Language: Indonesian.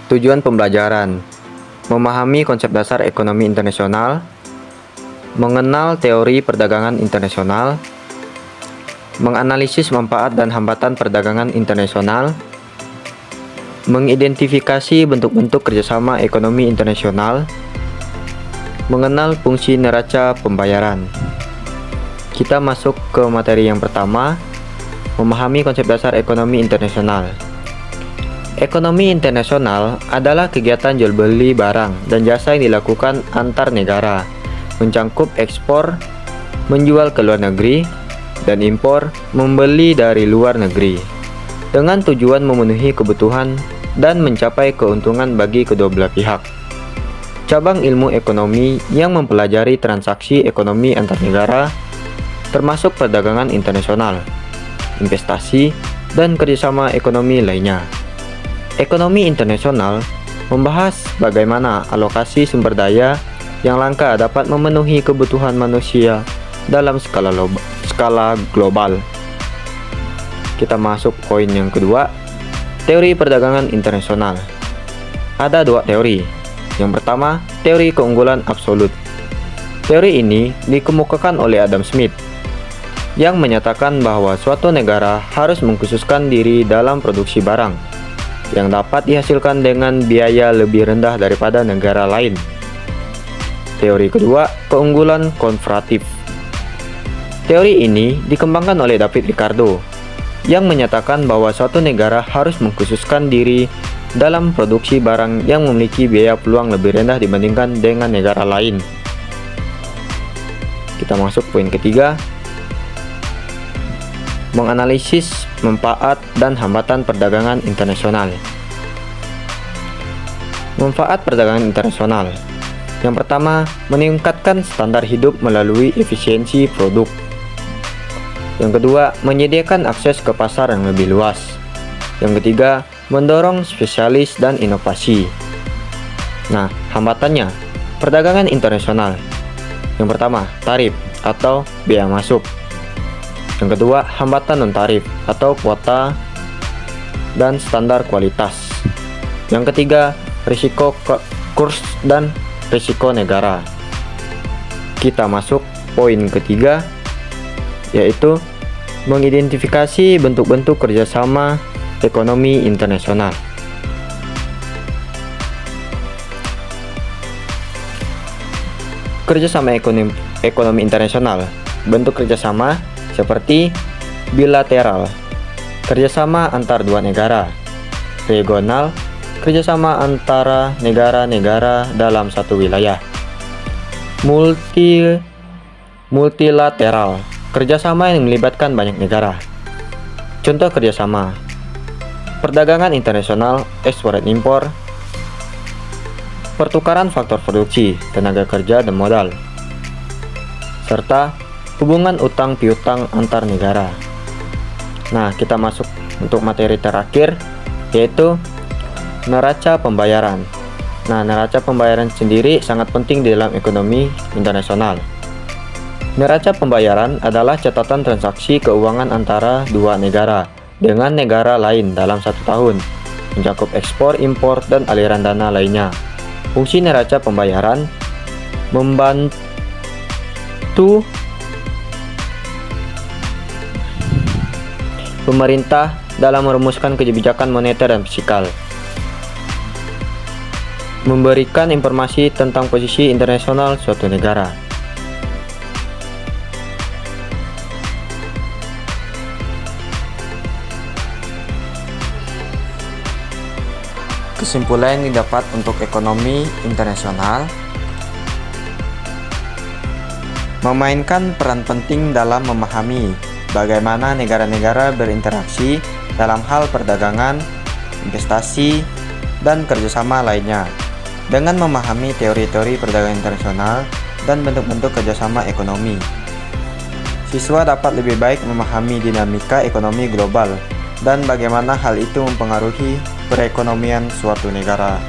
Tujuan pembelajaran: memahami konsep dasar ekonomi internasional, mengenal teori perdagangan internasional, menganalisis manfaat dan hambatan perdagangan internasional, mengidentifikasi bentuk-bentuk kerjasama ekonomi internasional, mengenal fungsi neraca pembayaran. Kita masuk ke materi yang pertama, memahami konsep dasar ekonomi internasional. Ekonomi internasional adalah kegiatan jual beli barang dan jasa yang dilakukan antar negara, mencangkup ekspor, menjual ke luar negeri, dan impor, membeli dari luar negeri, dengan tujuan memenuhi kebutuhan dan mencapai keuntungan bagi kedua belah pihak. Cabang ilmu ekonomi yang mempelajari transaksi ekonomi antar negara, termasuk perdagangan internasional, investasi, dan kerjasama ekonomi lainnya. Ekonomi internasional membahas bagaimana alokasi sumber daya yang langka dapat memenuhi kebutuhan manusia dalam skala global. Kita masuk poin yang kedua, teori perdagangan internasional. Ada dua teori. Yang pertama, teori keunggulan absolut. Teori ini dikemukakan oleh Adam Smith, yang menyatakan bahwa suatu negara harus mengkhususkan diri dalam produksi barang yang dapat dihasilkan dengan biaya lebih rendah daripada negara lain. Teori kedua, keunggulan komparatif. Teori ini dikembangkan oleh David Ricardo, yang menyatakan bahwa suatu negara harus mengkhususkan diri dalam produksi barang yang memiliki biaya peluang lebih rendah dibandingkan dengan negara lain. Kita masuk poin ketiga, menganalisis manfaat dan hambatan perdagangan internasional. Manfaat perdagangan internasional. Yang pertama, meningkatkan standar hidup melalui efisiensi produk. Yang kedua, menyediakan akses ke pasar yang lebih luas. Yang ketiga, mendorong spesialis dan inovasi. Nah, hambatannya, perdagangan internasional. Yang pertama, tarif atau biaya masuk. Yang kedua, hambatan non-tarif atau kuota dan standar kualitas. Yang ketiga, risiko kurs dan risiko negara. Kita masuk poin ketiga, yaitu mengidentifikasi bentuk-bentuk kerjasama ekonomi internasional. Kerjasama ekonomi internasional. Bentuk kerjasama seperti bilateral, kerjasama antar dua negara; regional, kerjasama antara negara-negara dalam satu wilayah; multilateral, kerjasama yang melibatkan banyak negara. Contoh kerjasama: perdagangan internasional, ekspor dan impor, pertukaran faktor produksi, tenaga kerja dan modal, serta hubungan utang piutang antar negara. Nah, kita masuk untuk materi terakhir, yaitu neraca pembayaran. Nah, neraca pembayaran sendiri sangat penting di dalam ekonomi internasional. Neraca pembayaran adalah catatan transaksi keuangan antara dua negara dengan negara lain dalam satu tahun, mencakup ekspor, impor, dan aliran dana lainnya. Fungsi neraca pembayaran membantu pemerintah dalam merumuskan kebijakan moneter dan fiskal, memberikan informasi tentang posisi internasional suatu negara. Kesimpulan yang didapat untuk ekonomi internasional: memainkan peran penting dalam memahami bagaimana negara-negara berinteraksi dalam hal perdagangan, investasi, dan kerjasama lainnya. Dengan memahami teori-teori perdagangan internasional dan bentuk-bentuk kerjasama ekonomi, siswa dapat lebih baik memahami dinamika ekonomi global dan bagaimana hal itu mempengaruhi perekonomian suatu negara.